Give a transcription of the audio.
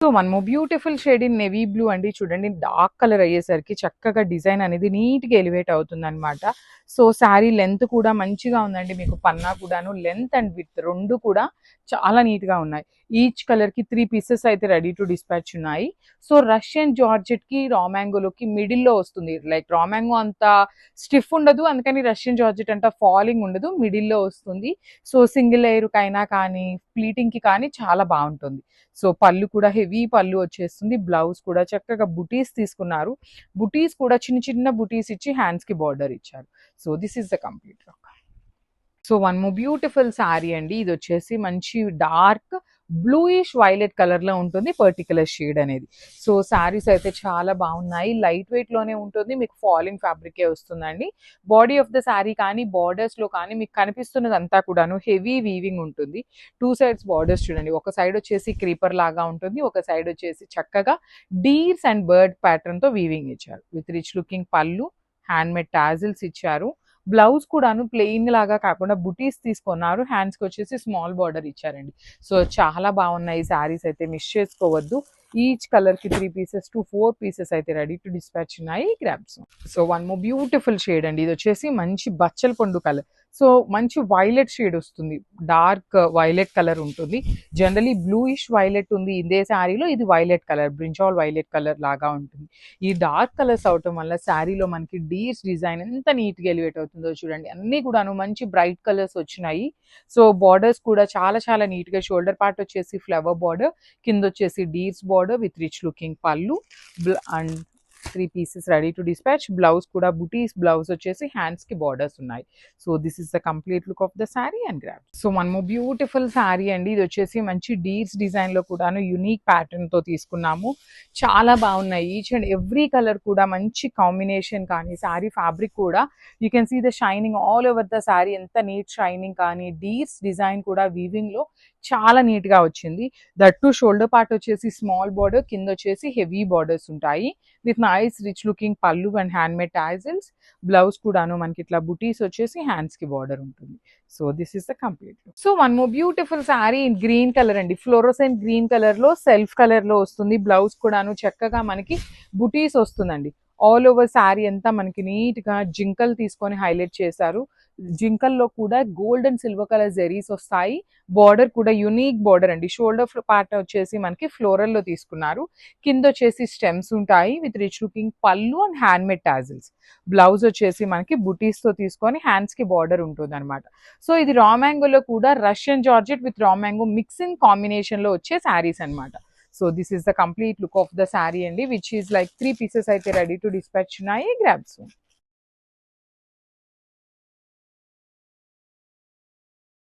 So మనము beautiful shade in navy blue అండి. చూడండి డార్క్ కలర్ అయ్యేసరికి చక్కగా డిజైన్ అనేది నీట్గా ఎలివేట్ అవుతుంది అనమాట. సో శారీ లెంత్ కూడా మంచిగా ఉందండి. మీకు పన్నా కూడాను లెంత్ అండ్ విత్ రెండు కూడా చాలా నీట్గా ఉన్నాయి. ఈచ్ కలర్కి 3 పీసెస్ అయితే రెడీ టు డిస్పాచ్ ఉన్నాయి. సో రష్యన్ జార్జెట్కి రా మ్యాంగోలోకి మిడిల్లో వస్తుంది. లైక్ రా మ్యాంగో అంత స్టిఫ్ ఉండదు, అందుకని రష్యన్ జార్జెట్ అంత ఫాలింగ్ ఉండదు, మిడిల్లో వస్తుంది. సో సింగిల్ లేయర్కైనా కానీ ప్లీటింగ్కి కానీ చాలా బాగుంటుంది. సో పళ్ళు కూడా హెవీ పళ్ళు వచ్చేస్తుంది. బ్లౌజ్ కూడా చక్కగా బుటీస్ తీసుకున్నారు. బుటీస్ కూడా చిన్న చిన్న బుటీస్ ఇచ్చి హ్యాండ్స్ కి బార్డర్ ఇచ్చారు. So this is the complete look. So one more beautiful sari అండి. ఇది వచ్చేసి మంచి డార్క్ బ్లూయిష్ వైలెట్ కలర్ లో ఉంటుంది పర్టికులర్ షేడ్ అనేది. సో శారీస్ అయితే చాలా బాగున్నాయి. లైట్ వెయిట్ లోనే ఉంటుంది, మీకు ఫాలింగ్ ఫ్యాబ్రికే వస్తుందండి. బాడీ ఆఫ్ ద శారీ కానీ బార్డర్స్ లో కానీ మీకు కనిపిస్తున్నది అంతా కూడాను హెవీ వీవింగ్ ఉంటుంది. 2 సైడ్స్ బార్డర్స్ చూడండి. ఒక సైడ్ వచ్చేసి క్రీపర్ లాగా ఉంటుంది, ఒక సైడ్ వచ్చేసి చక్కగా డీర్స్ అండ్ బర్డ్ ప్యాటర్న్ తో వీవింగ్ ఇచ్చారు. విత్ రిచ్ లుకింగ్ పళ్ళు, హ్యాండ్ మేడ్ టాజిల్స్ ఇచ్చారు. బ్లౌజ్ కూడాను ప్లెయిన్ లాగా కాకుండా బుటీస్ తీసుకున్నారు. హ్యాండ్స్ కి వచ్చేసి స్మాల్ బార్డర్ ఇచ్చారండి. సో చాలా బాగున్నాయి శారీస్ అయితే, మిస్ చేసుకోవద్దు. ఈచ్ కలర్ కి 3 పీసెస్ టు 4 పీసెస్ అయితే రెడీ టు డిస్పాచ్ ఉన్నాయి. Grabs. So one more beautiful shade అండి. ఇది వచ్చేసి మంచి బచ్చల పండు కలర్. సో మంచి వైలెట్ షేడ్ వస్తుంది, డార్క్ వైలెట్ కలర్ ఉంటుంది. జనరలీ బ్లూయిష్ వైలెట్ ఉంది ఇదే శారీలో, ఇది violet colour, brinjal violet colour లాగా ఉంటుంది. ఈ డార్క్ కలర్స్ అవటం వల్ల శారీలో మనకి డీర్స్ డిజైన్ ఎంత నీట్గా ఎలివేట్ అవుతుందో చూడండి. అన్ని కూడాను మంచి బ్రైట్ కలర్స్ వచ్చినాయి. సో బార్డర్స్ కూడా చాలా చాలా నీట్గా, షోల్డర్ పార్ట్ వచ్చేసి ఫ్లవర్ బార్డర్, కింద వచ్చేసి deers border with rich looking pallu and 3 pieces ready to dispatch. Blouse కూడా బుటీస్ బ్లౌజ్ వచ్చేసి హ్యాండ్స్ కి బార్డర్స్ ఉన్నాయి. So this is the complete look of the sari and grab. So మనము బ్యూటిఫుల్ శారీ అండి. ఇది వచ్చేసి మంచి డీర్స్ డిజైన్ లో కూడాను యూనిక్ ప్యాటర్న్ తో తీసుకున్నాము. చాలా బాగున్నాయి. ఈచ్ అండ్ ఎవ్రీ కలర్ కూడా మంచి కాంబినేషన్. కానీ శారీ ఫ్యాబ్రిక్ కూడా you can see the shining all over the sari, ఎంత నీట్ షైనింగ్. కానీ డీర్స్ డిజైన్ కూడా వీవింగ్ లో చాలా నీట్ గా వచ్చింది. దట్టు షోల్డర్ పార్ట్ వచ్చేసి స్మాల్ బార్డర్, కింద వచ్చేసి హెవీ బార్డర్స్ ఉంటాయి with nice rich looking pallu and hand made tassels. Blouse కూడాను మనకి ఇట్లా బుటీస్ వచ్చేసి హ్యాండ్స్ కి బార్డర్ ఉంటుంది. So this is the complete look. So one more beautiful sari in green colour అండి. ఫ్లోరోసెంట్ గ్రీన్ కలర్ లో సెల్ఫ్ కలర్ లో వస్తుంది. బ్లౌజ్ కూడాను చక్కగా మనకి బుటీస్ వస్తుందండి. ఆల్ ఓవర్ శారీ అంతా మనకి నీట్ గా జింకల్ తీసుకొని హైలైట్ చేశారు. జింకల్లో కూడా gold and silver colour zaris వస్తాయి. బార్డర్ కూడా యూనిక్ బార్డర్ అండి. షోల్డర్ పార్ట్ వచ్చేసి మనకి ఫ్లోరల్ లో తీసుకున్నారు. కింద వచ్చేసి స్టెమ్స్ ఉంటాయి with rich looking pallu and hand made tassels. Blouse వచ్చేసి మనకి బుటీస్ తో తీసుకొని హ్యాండ్స్ కి బార్డర్ ఉంటుంది అనమాట. సో ఇది రా మ్యాంగోలో కూడా Russian georgette with raw mango mixing combination లో వచ్చే శారీస్ అనమాట. So this is the complete look of the sari అండి, విచ్ ఈస్ లైక్ 3 పీసెస్ అయితే రెడీ టు డిస్పాచ్ ఉన్నాయి. గ్రాబ్స్.